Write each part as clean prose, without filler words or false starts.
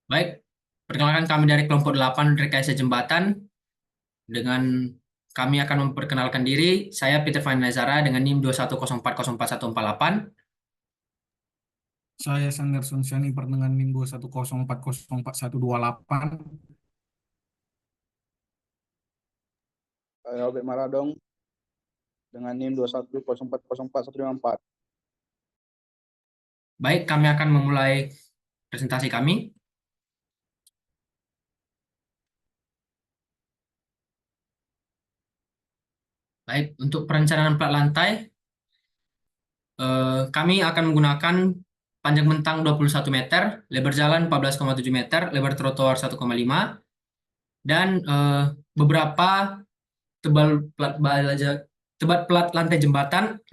Baik, perkenalkan kami dari kelompok 8 Rekayasa Jembatan. Dengan kami akan memperkenalkan diri. Saya Peter Van Nazara dengan NIM 210404148. Saya Sanggar Sunsiani pertengahan NIM 210404128. Saya Albert Maradong dengan NIM 210404154. Baik, kami akan memulai presentasi kami. Baik, untuk perencanaan plat lantai, kami akan menggunakan panjang bentang 21 meter, lebar jalan 14,7 meter, lebar trotoar 1,5, dan beberapa tebal plat baja, tebal plat lantai jembatan,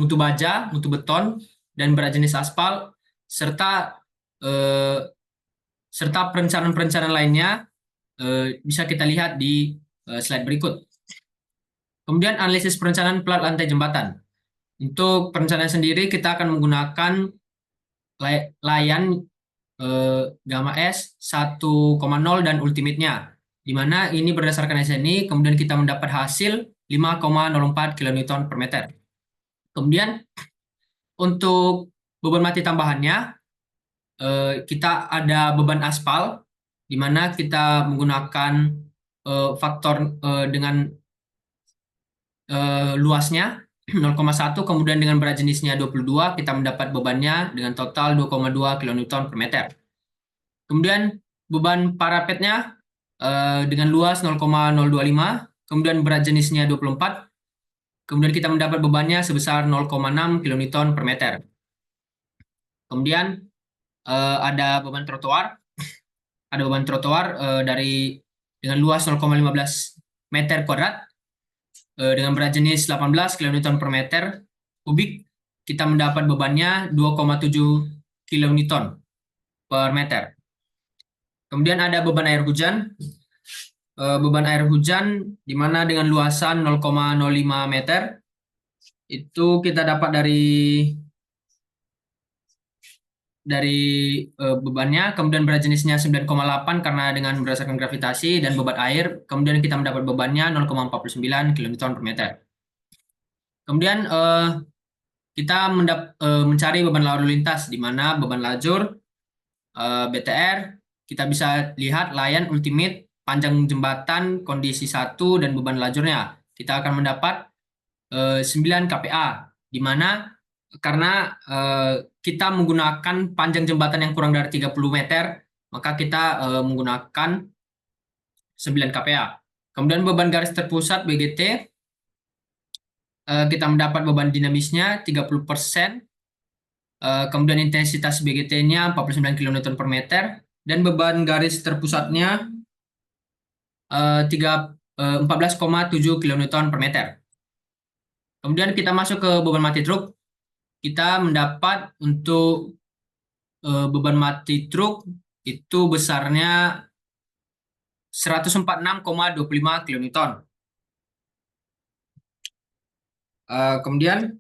mutu baja, mutu beton, dan berat jenis aspal, serta eh, serta perencanaan-perencanaan lainnya bisa kita lihat di slide berikut. Kemudian analisis perencanaan plat lantai jembatan. Untuk perencanaan sendiri kita akan menggunakan layan gamma S 1,0 dan ultimate-nya, di mana ini berdasarkan SNI, kemudian kita mendapat hasil 5,04 kN per meter. Kemudian untuk beban mati tambahannya, kita ada beban aspal, di mana kita menggunakan faktor dengan luasnya 0,1, kemudian dengan berat jenisnya 22, kita mendapat bebannya dengan total 2,2 kN per meter. Kemudian beban parapetnya dengan luas 0,025, kemudian berat jenisnya 24, kemudian kita mendapat bebannya sebesar 0,6 kN per meter. Kemudian ada beban trotoar, dari dengan luas 0,15 meter kuadrat dengan berat jenis 18 kN per meter kubik, kita mendapat bebannya 2,7 kN per meter. Kemudian ada beban air hujan. Beban air hujan di mana dengan luasan 0,05 meter itu kita dapat dari bebannya, kemudian berat jenisnya 9,8 karena dengan berdasarkan gravitasi, dan beban air, kemudian kita mendapat bebannya 0,49 kN per meter. Kemudian kita mencari beban lalu lintas, di mana beban lajur BTR, kita bisa lihat layan ultimate, panjang jembatan, kondisi 1, dan beban lajurnya. Kita akan mendapat 9 kPa, di mana karena kita menggunakan panjang jembatan yang kurang dari 30 meter, maka kita menggunakan 9 kPa. Kemudian beban garis terpusat BGT, kita mendapat beban dinamisnya 30%, kemudian intensitas BGT-nya 49 kN per meter, dan beban garis terpusatnya 14,7 kN per meter. Kemudian kita masuk ke beban mati truk. Kita mendapat untuk beban mati truk itu besarnya 146,25 kN. Kemudian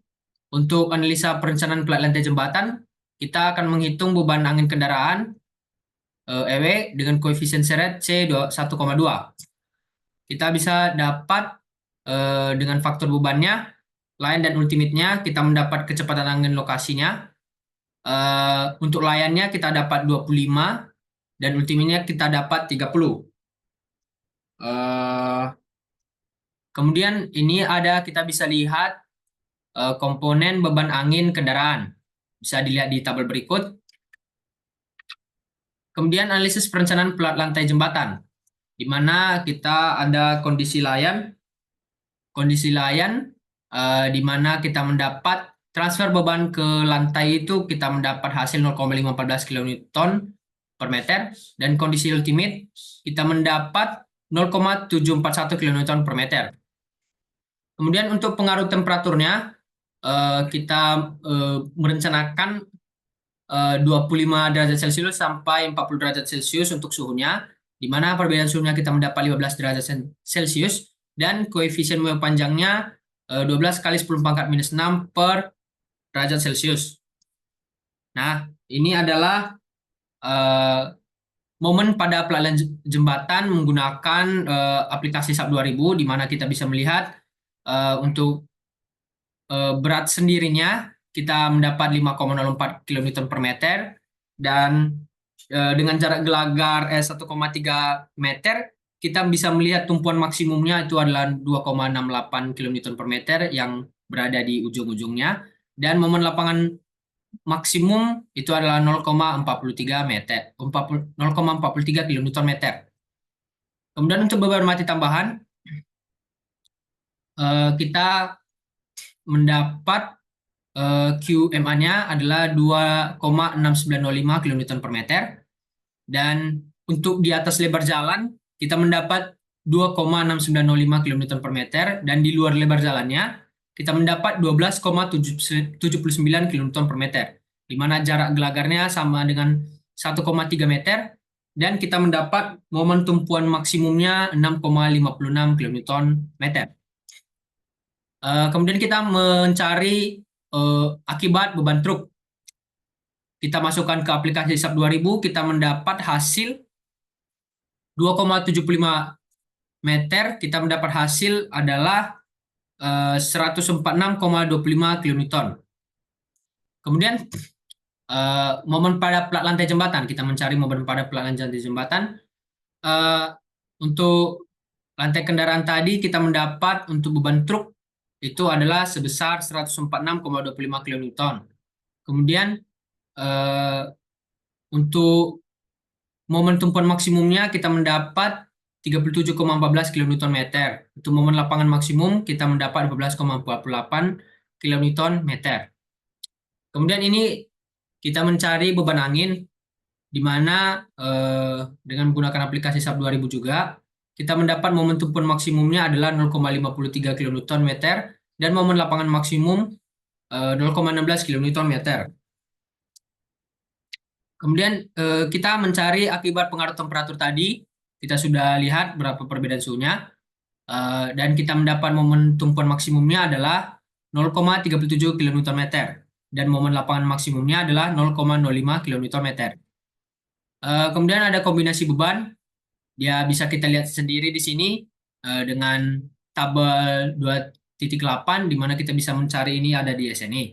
untuk analisa perencanaan plat lantai jembatan, kita akan menghitung beban angin kendaraan EW dengan koefisien seret C 1,2. Kita bisa dapat dengan faktor bebannya, line dan ultimate-nya, kita mendapat kecepatan angin lokasinya. Untuk layannya kita dapat 25 dan ultimate-nya kita dapat 30. Kemudian ini kita bisa lihat komponen beban angin kendaraan. Bisa dilihat di tabel berikut. Kemudian analisis perencanaan plat lantai jembatan, di mana kita ada kondisi layan. Kondisi layan di mana kita mendapat transfer beban ke lantai itu, kita mendapat hasil 0,514 kN per meter, dan kondisi ultimate kita mendapat 0,741 kN per meter. Kemudian untuk pengaruh temperaturnya, kita merencanakan 25 derajat Celcius sampai 40 derajat Celcius untuk suhunya, di mana perbedaan suhunya kita mendapat 15 derajat Celcius, dan koefisien buah panjangnya 12 kali 10 pangkat minus 6 per derajat Celcius. Nah, ini adalah momen pada pelayanan jembatan menggunakan aplikasi SAP 2000 di mana kita bisa melihat untuk berat sendirinya kita mendapat 5,04 kN per meter dan dengan jarak gelagar 1,3 meter kita bisa melihat tumpuan maksimumnya itu adalah 2,68 kN per meter yang berada di ujung-ujungnya dan momen lapangan maksimum itu adalah 0,43 meter, 0,43 kN meter. Kemudian untuk beban mati tambahan kita mendapat QMA-nya adalah 2,6905 kN per meter dan untuk di atas lebar jalan kita mendapat 2,6905 kN per meter dan di luar lebar jalannya kita mendapat 12,79 kN per meter di mana jarak gelagarnya sama dengan 1,3 meter dan kita mendapat momen tumpuan maksimumnya 6,56 kN meter. Kemudian kita mencari akibat beban truk. Kita masukkan ke aplikasi SAP 2000, kita mendapat hasil 2,75 meter, kita mendapat hasil adalah 146,25 kN. Kemudian momen pada plat lantai jembatan, kita mencari momen pada plat lantai jembatan. Untuk lantai kendaraan tadi kita mendapat untuk beban truk itu adalah sebesar 146,25 kN. Kemudian untuk momen tumpuan maksimumnya kita mendapat 37,14 kN meter. Untuk momen lapangan maksimum kita mendapat 12,48 kN meter. Kemudian ini kita mencari beban angin di mana dengan menggunakan aplikasi SAP 2000 juga kita mendapat momen tumpuan maksimumnya adalah 0,53 kN meter dan momen lapangan maksimum 0,16 kN meter. Kemudian kita mencari akibat pengaruh temperatur tadi, kita sudah lihat berapa perbedaan suhunya dan kita mendapat momen tumpuan maksimumnya adalah 0,37 kN meter dan momen lapangan maksimumnya adalah 0,05 kN meter. Kemudian ada kombinasi beban, ya bisa kita lihat sendiri di sini dengan tabel 2.8 di mana kita bisa mencari ini ada di SNI.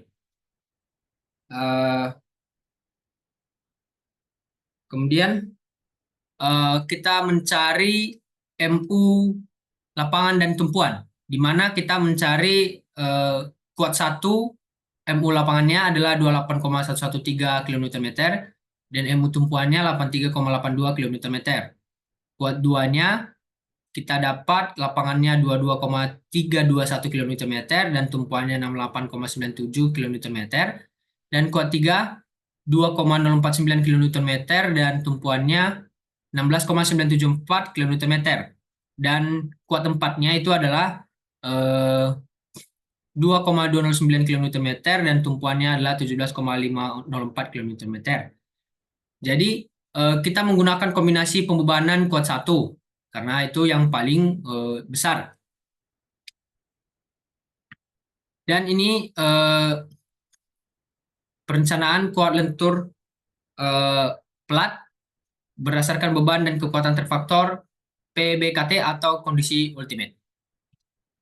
Kemudian kita mencari MU lapangan dan tumpuan, di mana kita mencari kuat 1 MU lapangannya adalah 28,113 kN meter dan MU tumpuannya 83,82 kN meter. Kuat 2-nya kita dapat lapangannya 22,321 kN meter dan tumpuannya 68,97 kN meter. Dan kuat 3 2,049 kN meter dan tumpuannya 16,974 kN meter. Dan kuat 4-nya itu adalah 2,209 kN meter dan tumpuannya adalah 17,504 kN meter. Jadi kita menggunakan kombinasi pembebanan kuat 1 karena itu yang paling besar. Dan ini perencanaan kuat lentur plat berdasarkan beban dan kekuatan terfaktor PBKT atau kondisi ultimate.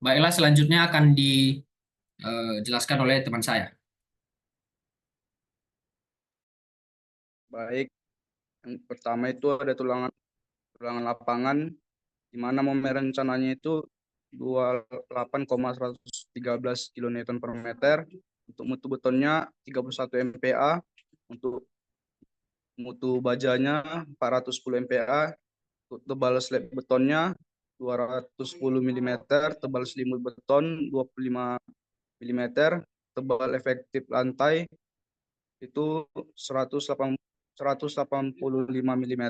Baiklah, selanjutnya akan dijelaskan oleh teman saya. Baik, yang pertama itu ada tulangan lapangan di mana momen rencananya itu 28,113 kN per meter. Untuk mutu betonnya 31 MPa, untuk mutu bajanya 410 MPa, untuk tebal slab betonnya 210 mm, tebal selimut beton 25 mm, tebal efektif lantai itu 185 mm,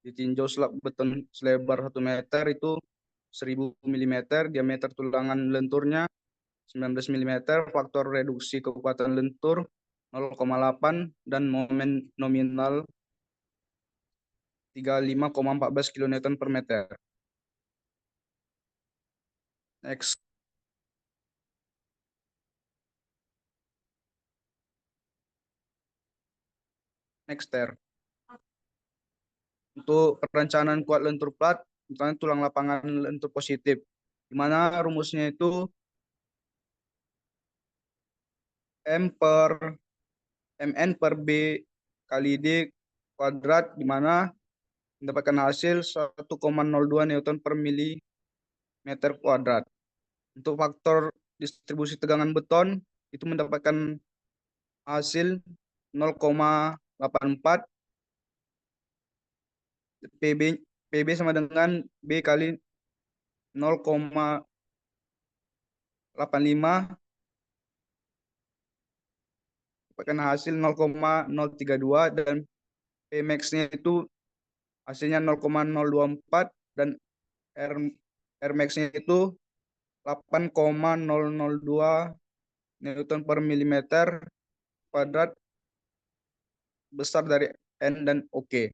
ditinjau slab beton selebar 1 meter itu 1000 mm, diameter tulangan lenturnya 19 mm, faktor reduksi kekuatan lentur 0,8 dan momen nominal 35,14 kN per meter. Next. Next, Ter. Untuk perencanaan kuat lentur plat, misalnya tulang lapangan lentur positif, di mana rumusnya itu Mn per B kali D kuadrat, di mana mendapatkan hasil 1,02 Newton per milimeter kuadrat. Untuk faktor distribusi tegangan beton itu mendapatkan hasil 0,84 PB sama dengan B kali 0,85, dapatkan hasil 0,032, dan Pmax-nya itu hasilnya 0,024, dan R Rmax-nya itu 8,002 Newton per milimeter kuadrat, besar dari N dan OK.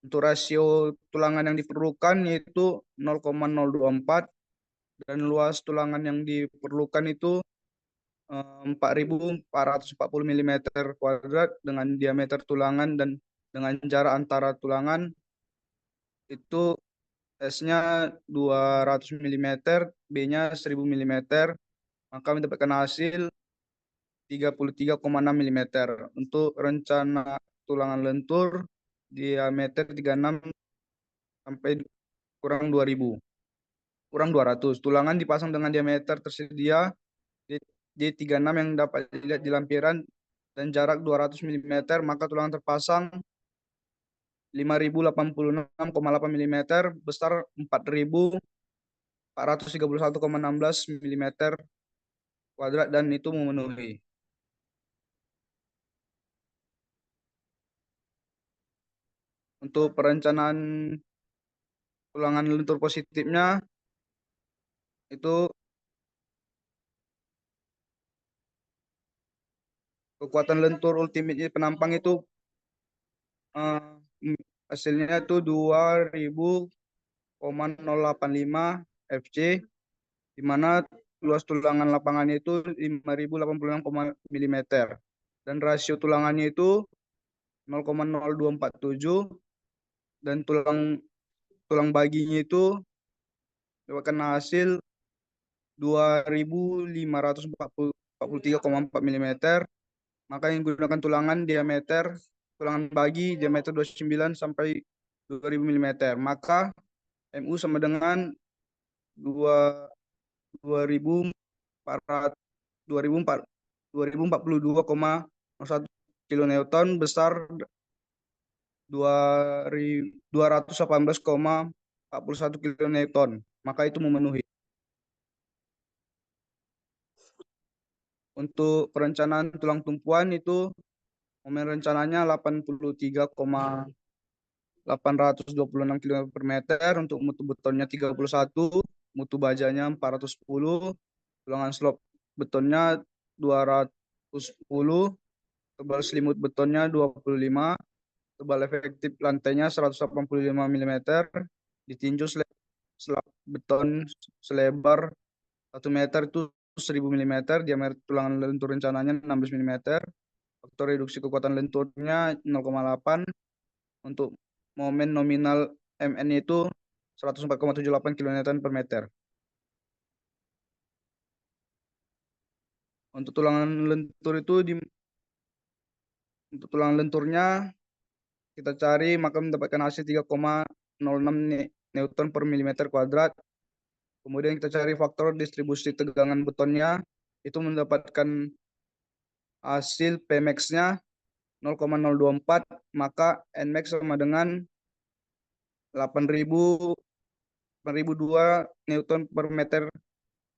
Untuk rasio tulangan yang diperlukan yaitu 0,024, dan luas tulangan yang diperlukan itu 4.440 mm kuadrat, dengan diameter tulangan dan dengan jarak antara tulangan itu S-nya 200 mm, B-nya 1000 mm, maka mendapatkan hasil 33,6 mm. Untuk rencana tulangan lentur diameter 36 sampai kurang 2000, kurang 200. Tulangan dipasang dengan diameter tersedia D36 yang dapat dilihat di lampiran dan jarak 200 mm, maka tulangan terpasang 5086,8 mm, besar 4431,16 mm kuadrat, dan itu memenuhi. Untuk perencanaan tulangan lentur positifnya itu kekuatan lentur ultimate penampang itu hasilnya itu 2000,085 FC, di mana luas tulangan lapangannya itu 5086 mm, dan rasio tulangannya itu 0,0247, dan tulang baginya itu dapatkan hasil 2543,4 mm, maka yang digunakan tulangan diameter tulangan bagi diameter 29 sampai 2000 mm, maka MU sama dengan 2042,01 kilonewton, besar 218,41 kilonewton, maka itu memenuhi. Untuk perencanaan tulang tumpuan itu momen rencananya 83,826 km per meter, untuk mutu betonnya 31, mutu bajanya 410, tulangan slop betonnya 210, tebal selimut betonnya 25, tebal efektif lantainya 185 mm, ditinjau slab beton selebar 1 meter itu 1000 mm, diameter tulangan lentur rencananya 16 mm, faktor reduksi kekuatan lenturnya 0,8, untuk momen nominal MN itu 104,78 kN per meter. Untuk tulangan lentur itu untuk tulangan lenturnya kita cari, maka mendapatkan hasil 3,06 Newton per milimeter kuadrat. Kemudian kita cari faktor distribusi tegangan betonnya, itu mendapatkan hasil Pmax-nya 0,024, maka Nmax sama dengan 8.002 Newton per meter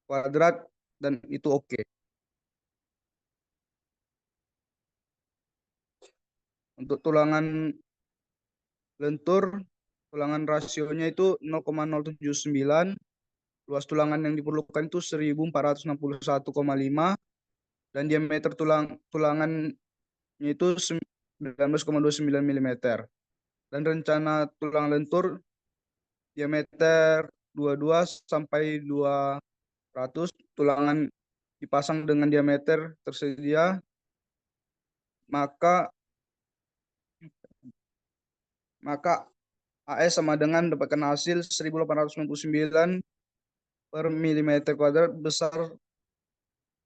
kuadrat, dan itu oke. Untuk tulangan lentur, tulangan rasionya itu 0,079, luas tulangan yang diperlukan itu 1461,5, dan diameter tulangannya itu 19,29 mm. Dan rencana tulang lentur diameter 22 sampai 200, tulangan dipasang dengan diameter tersedia, maka AS sama dengan dapatkan hasil 1899 per milimeter kuadrat besar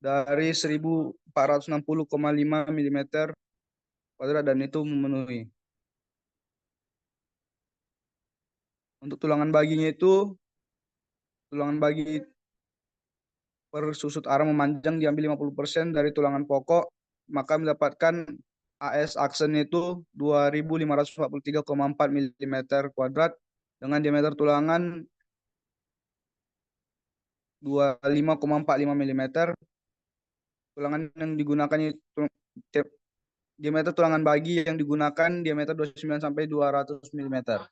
dari 1460,5 milimeter kuadrat dan itu memenuhi. Untuk tulangan baginya itu, tulangan bagi per susut arang memanjang diambil 50% dari tulangan pokok, maka mendapatkan AS aksen itu 2543,4 milimeter kuadrat dengan diameter tulangan 25,45 milimeter. Tulangan yang digunakan itu diameter tulangan bagi yang digunakan diameter 29 sampai 200 milimeter.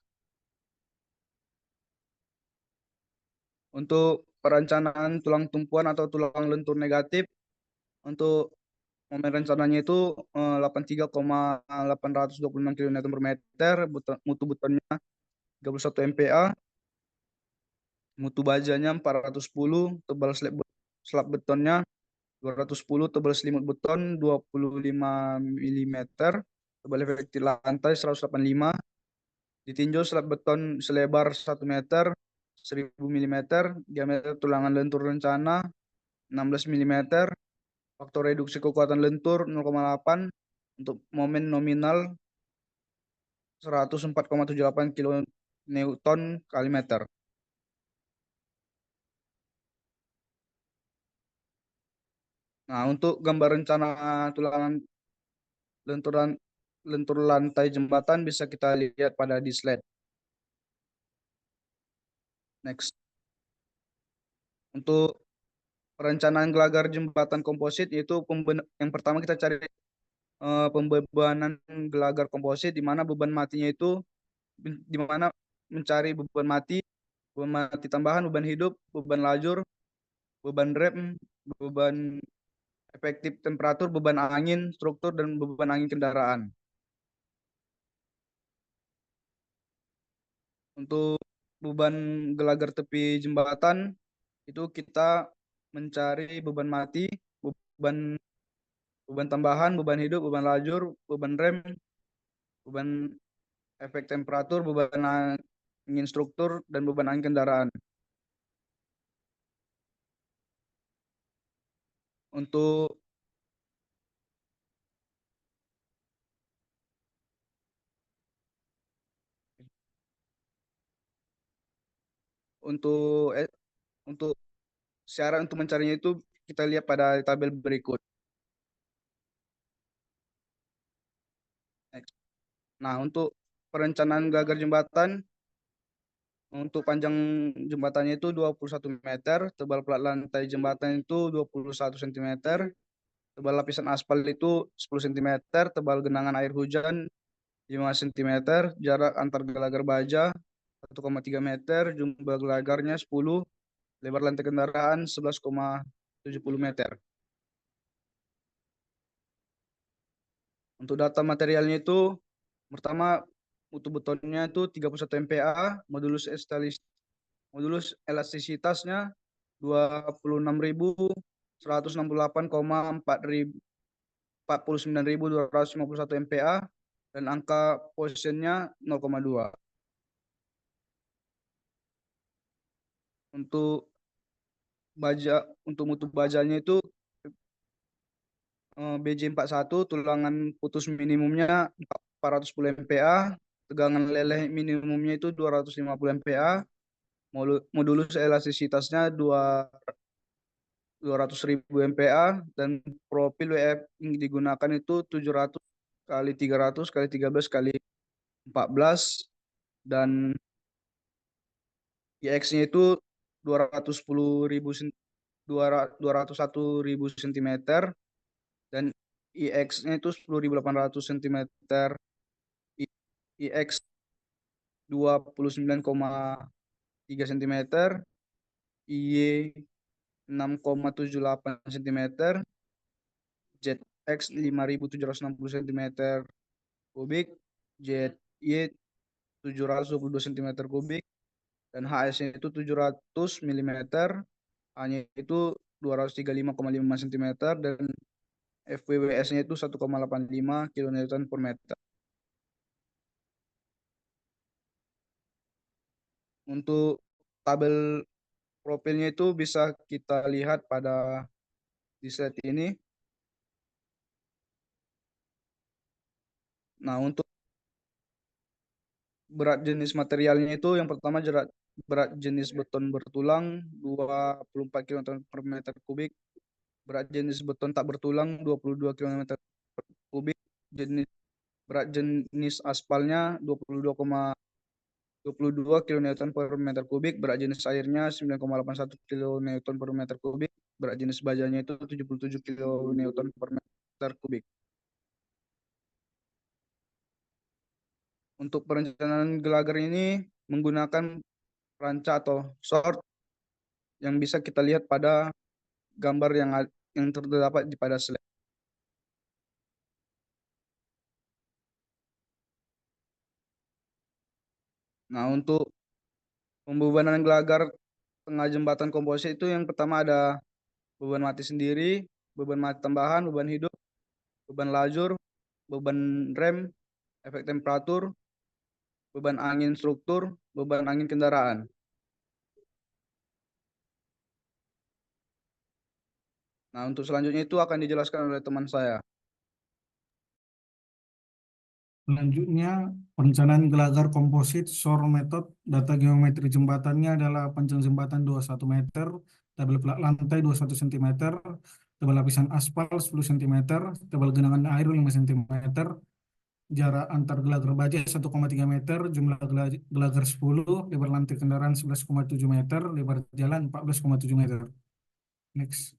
Untuk perencanaan tulang tumpuan atau tulang lentur negatif, untuk momen rencananya itu 83,826 kN per meter, mutu betonnya 31 MPa, mutu bajanya 410, tebal slab betonnya 210, tebal selimut beton 25 milimeter, tebal efektif lantai 185, ditinjau slab beton selebar 1 meter, 1000 milimeter, diameter tulangan lentur rencana 16 milimeter, faktor reduksi kekuatan lentur 0,8, untuk momen nominal 104,78 kN kali meter. Nah, untuk gambar rencana tulangan lenturan lentur lantai jembatan bisa kita lihat pada di slide. Next. Untuk perencanaan gelagar jembatan komposit yaitu yang pertama kita cari pembebanan gelagar komposit di mana beban matinya itu di mana mencari beban mati tambahan, beban hidup, beban lajur, beban rem, beban efektif temperatur, beban angin struktur dan beban angin kendaraan. Untuk beban gelagar tepi jembatan itu kita mencari beban mati, beban beban tambahan, beban hidup, beban lajur, beban rem, beban efek temperatur, beban angin struktur, dan beban angin kendaraan. Untuk untuk untuk syarat untuk mencarinya itu kita lihat pada tabel berikut. Nah, untuk perencanaan gagar jembatan, untuk panjang jembatannya itu 21 meter, tebal plat lantai jembatan itu 21 cm, tebal lapisan aspal itu 10 cm, tebal genangan air hujan 5 cm, jarak antar gelagar baja 1,3 meter, jumlah gelagarnya 10, lebar lantai kendaraan 11,70 meter. Untuk data materialnya itu, pertama mutu betonnya itu 31 MPa, modulus elastisitasnya 26.168,49.251 MPa dan angka positionnya 0,2. Untuk untuk mutu bajanya itu BJ41 tulangan putus minimumnya 410 MPa, tegangan leleh minimumnya itu 250 MPa, modulus elastisitasnya 200.000 MPa dan profil WF yang digunakan itu 700 kali 300 kali 13 kali 14 dan IX-nya itu 201.000 cm dan IX-nya itu 10.800 cm, IX 29,3 cm, IY 6,78 cm, ZX 5.760 cm kubik, ZY 722 cm kubik, dan HS-nya itu 700 mm, A-nya itu 235,5 cm, dan FWWS-nya itu 1,85 kN per meter. Untuk tabel profilnya itu bisa kita lihat pada di slide ini. Nah, untuk berat jenis materialnya itu yang pertama berat jenis beton bertulang 24 kN per meter kubik, berat jenis beton tak bertulang 22 kN per kubik, berat jenis aspalnya 22 kN per meter kubik, berat jenis airnya 9,81 kN per meter kubik, berat jenis bajanya itu 77 kN per meter kubik. Untuk perencanaan gelagar ini menggunakan ranca atau sort yang bisa kita lihat pada gambar yang terdapat di pada slide. Nah, untuk pembebanan gelagar tengah jembatan komposit itu yang pertama ada beban mati sendiri, beban mati tambahan, beban hidup, beban lajur, beban rem, efek temperatur, beban angin struktur, beban angin kendaraan. Nah, untuk selanjutnya itu akan dijelaskan oleh teman saya. Selanjutnya, perencanaan gelagar komposit SOR method. Data geometri jembatannya adalah panjang jembatan 21 meter, tabel plat lantai 21 cm, tebal lapisan aspal 10 cm, tebal genangan air 5 cm, jarak antar gelagar baja 1,3 meter, jumlah gelagar 10, lebar lantai kendaraan 11,7 meter, lebar jalan 14,7 meter. Next.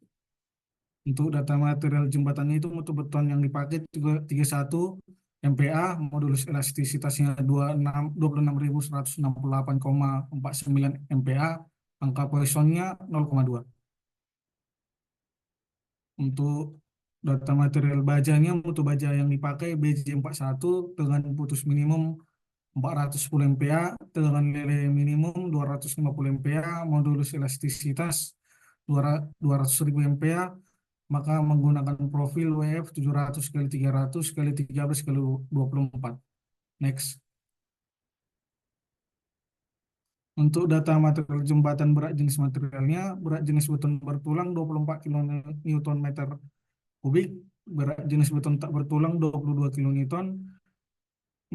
Untuk data material jembatannya itu mutu beton yang dipakai 31 MPa, modulus elastisitasnya 26.168,49 MPa, angka Poissonnya 0,2. Untuk data material bajanya, mutu baja yang dipakai BJ41 dengan putus minimum 410 MPa, tegangan lele minimum 250 MPa, modulus elastisitas 200.000 MPa, maka menggunakan profil WF 700 kali 300 kali 13 kali 24. Next. Untuk data material jembatan berat jenis materialnya, berat jenis beton bertulang 24 kN meter kubik, berat jenis beton tak bertulang 22 kN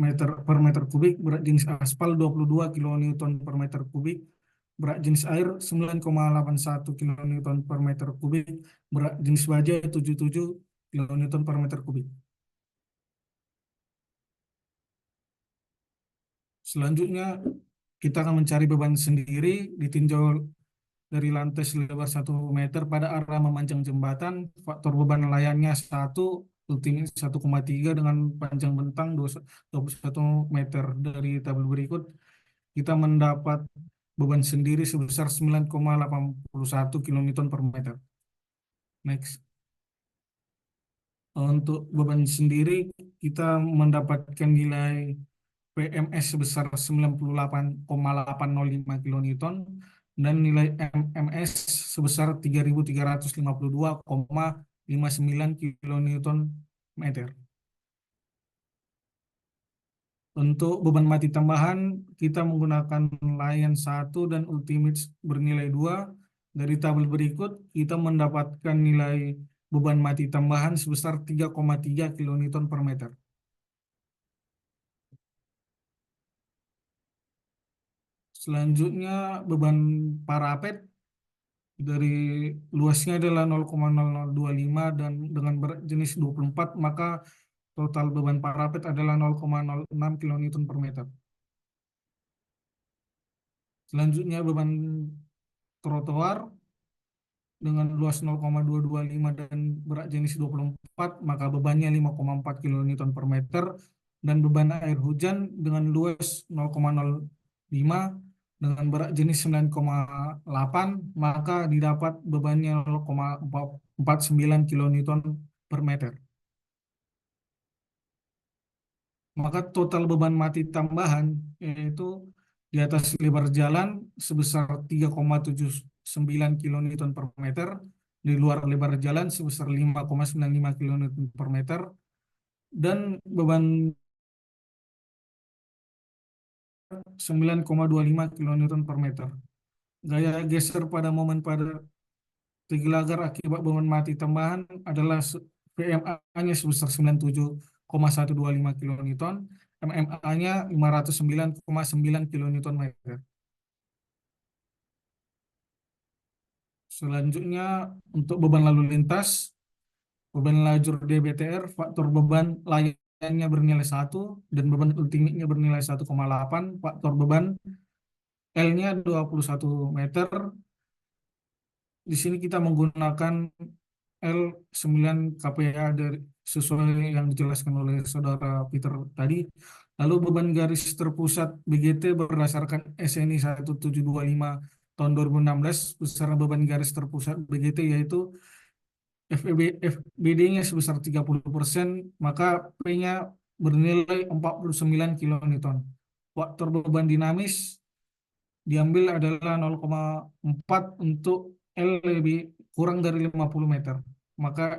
per meter kubik, berat jenis aspal 22 kN per meter kubik, berat jenis air 9,81 kN per meter kubik, berat jenis baja 77 kN per meter kubik. Selanjutnya, kita akan mencari beban sendiri ditinjau dari lantai selebar 1 meter pada arah memanjang jembatan. Faktor beban layannya 1, ultimate 1,3 dengan panjang bentang 21 meter. Dari tabel berikut, kita mendapat beban sendiri sebesar 9,81 kN per meter. Next. Untuk beban sendiri, kita mendapatkan nilai PMS sebesar 98,805 kN dan nilai MMS sebesar 3.352,59 kN meter. Untuk beban mati tambahan, kita menggunakan layan 1 dan ultimate bernilai 2. Dari tabel berikut, kita mendapatkan nilai beban mati tambahan sebesar 3,3 kN per meter. Selanjutnya, beban parapet dari luasnya adalah 0,0025 dan dengan berat jenis 24, maka total beban parapet adalah 0,06 kN per meter. Selanjutnya, beban trotoar dengan luas 0,225 dan berat jenis 24, maka bebannya 5,4 kN per meter, dan beban air hujan dengan luas 0,05 dengan berat jenis 9,8, maka didapat bebannya 0,49 kN per meter. Maka total beban mati tambahan yaitu di atas lebar jalan sebesar 3,79 kN per meter, di luar lebar jalan sebesar 5,95 kN per meter, dan beban 9,25 kilonewton per meter. Gaya geser pada momen pada Triglagar akibat beban mati tambahan adalah VMA-nya sebesar 97,125 kilonewton, MMA-nya 509,9 kilonewton meter. Selanjutnya untuk beban lalu lintas, beban lajur DBTR, faktor beban layarnya bernilai 1 dan beban ultimate-nya bernilai 1,8, faktor beban L-nya 21 meter. Di sini kita menggunakan L9 KPA dari sesuai yang dijelaskan oleh saudara Peter tadi. Lalu beban garis terpusat BGT berdasarkan SNI 1725 tahun 2016, besaran beban garis terpusat BGT yaitu FBD-nya sebesar 30%, maka P-nya bernilai 49 kilonewton. Faktor beban dinamis diambil adalah 0,4 untuk L lebih kurang dari 50 meter. Maka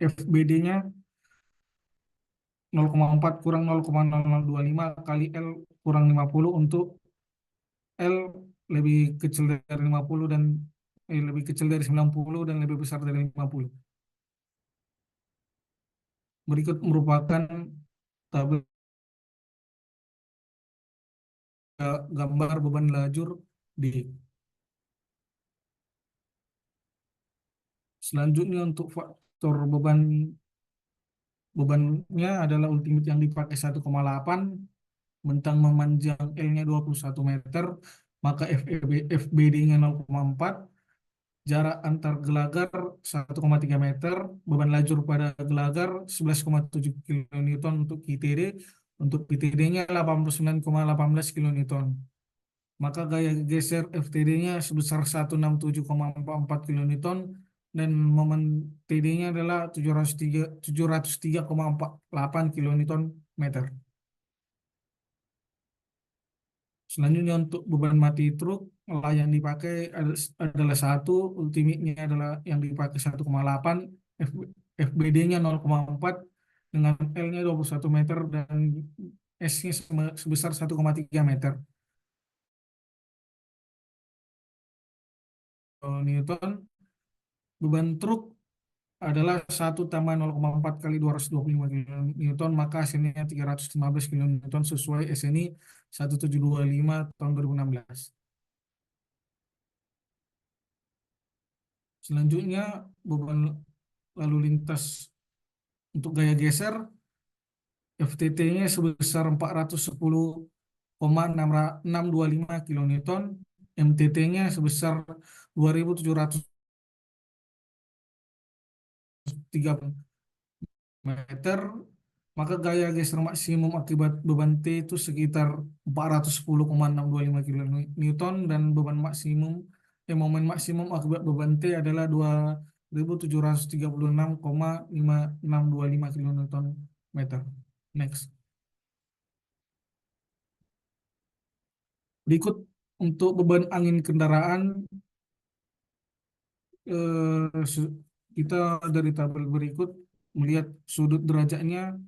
FBD-nya 0,4 kurang 0,0025 kali L kurang 50 untuk L lebih kecil dari 50 dan lebih kecil dari 90 dan lebih besar dari 50. Berikut merupakan tabel gambar beban lajur D. Selanjutnya untuk faktor bebannya adalah ultimate yang dipakai 1,8, bentang memanjang L-nya 21 meter, maka FBD-nya 0,4, jarak antar gelagar 1,3 meter, beban lajur pada gelagar 11,7 kilonewton untuk ITD, untuk PTD-nya 89,18 kilonewton. Maka gaya geser FTD-nya sebesar 167,44 kilonewton dan momen TD-nya adalah 703,48 kilonewton meter. Selanjutnya untuk beban mati truk yang dipakai adalah 1, ultimate-nya adalah yang dipakai 1,8, FBD-nya 0,4 dengan L-nya 21 meter dan S-nya sebesar 1,3 meter. Newton, beban truk adalah 1 tambah 0,4 kali 225 Newton, maka hasilnya 315 Newton sesuai SNI 1725 tahun 2016. Selanjutnya beban lalu lintas untuk gaya geser, FTT-nya sebesar 410,625 kilonewton, MTT-nya sebesar 2730 meter, maka gaya geser maksimum akibat beban T itu sekitar 410,625 kilonewton dan beban maksimum momen maksimum akibat beban T adalah 2736,5625 kilonewton meter. Next. Berikut untuk beban angin kendaraan, kita dari tabel berikut melihat sudut derajatnya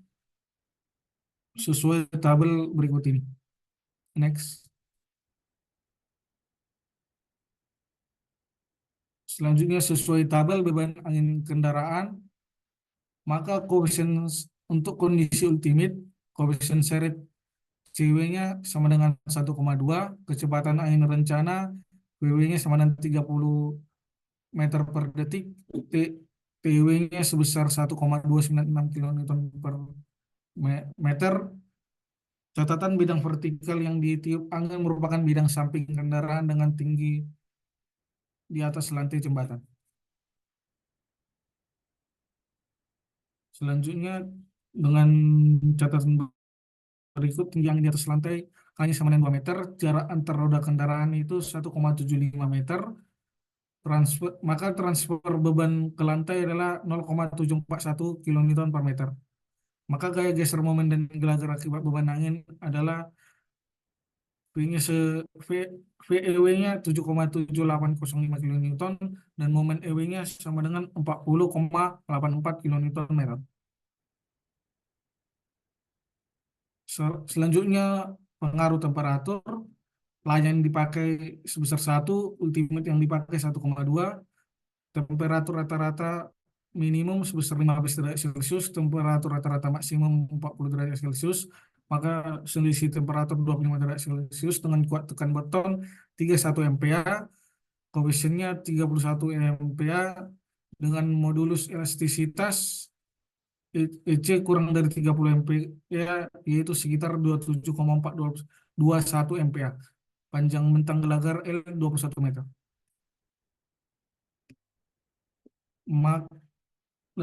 sesuai tabel berikut ini. Next. Selanjutnya sesuai tabel beban angin kendaraan, maka koefisien untuk kondisi ultimate, koefisien seret CW-nya sama dengan 1,2, kecepatan angin rencana WW-nya sama dengan 30 meter per detik, TW-nya sebesar 1,296 kN per meter. Catatan bidang vertikal yang ditiup angin merupakan bidang samping kendaraan dengan tinggi di atas lantai jembatan. Selanjutnya dengan catatan berikut, tinggi angin di atas lantai hanya sama dengan 2 meter, jarak antar roda kendaraan itu 1,75 meter, maka transfer beban ke lantai adalah 0,741 kN per meter. Maka gaya geser momen dan gelagar akibat beban angin adalah VEW-nya 7,7805 kN dan momen EW-nya sama dengan 40,84 kN. Selanjutnya pengaruh temperatur, layar yang dipakai sebesar 1, ultimate yang dipakai 1,2, temperatur rata-rata minimum sebesar 15 derajat Celcius, temperatur rata-rata maksimum 40 derajat Celcius, maka selisih temperatur 25 derajat Celcius dengan kuat tekan beton 31 MPa, koefisiennya 31 MPa dengan modulus elastisitas EC kurang dari 30 MPa, yaitu sekitar 27,421 MPa. Panjang bentang gelagar L 21 meter.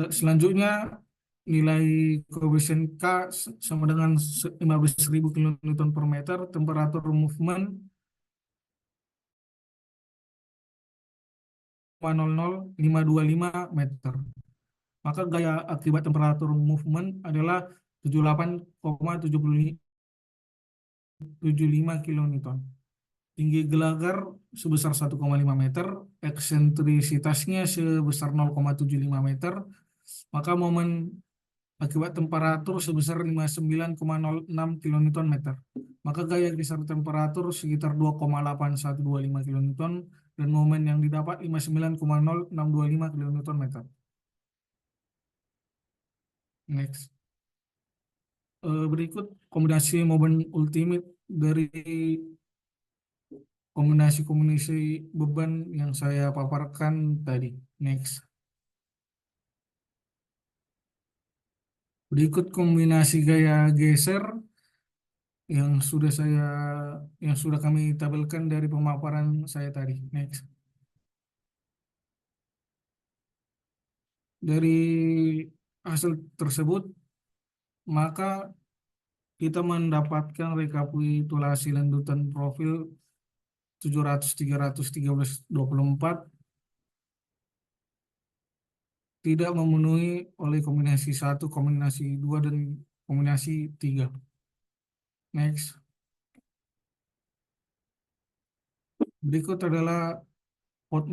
Selanjutnya nilai koefisien K sama dengan 15.000 kN per meter, temperatur movement 0,00525 meter. Maka gaya akibat temperatur movement adalah 78,75 kN. Tinggi gelagar sebesar 1,5 meter, eksentrisitasnya sebesar 0,75 meter, maka momen akibat temperatur sebesar 59,06 kN meter. Maka gaya geser temperatur sekitar 2,8125 kN dan momen yang didapat 59,0625 kN meter. Next. Berikut kombinasi momen ultimate dari kombinasi-kombinasi beban yang saya paparkan tadi. Next. Berikut kombinasi gaya geser yang sudah kami tabelkan dari pemaparan saya tadi. Next. Dari hasil tersebut, maka kita mendapatkan rekapitulasi lanjutan profil 700-300-13-24 tidak memenuhi oleh kombinasi 1, kombinasi 2, dan kombinasi 3. Next. Berikut adalah pot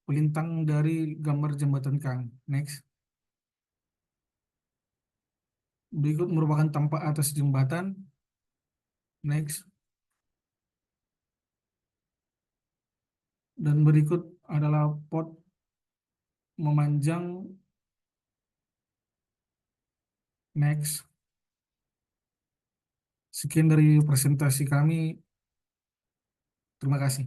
pelintang dari gambar jembatan Kang. Next. Berikut merupakan tampak atas jembatan. Next. Dan berikut adalah pot memanjang. Next. Sekian dari presentasi kami. Terima kasih.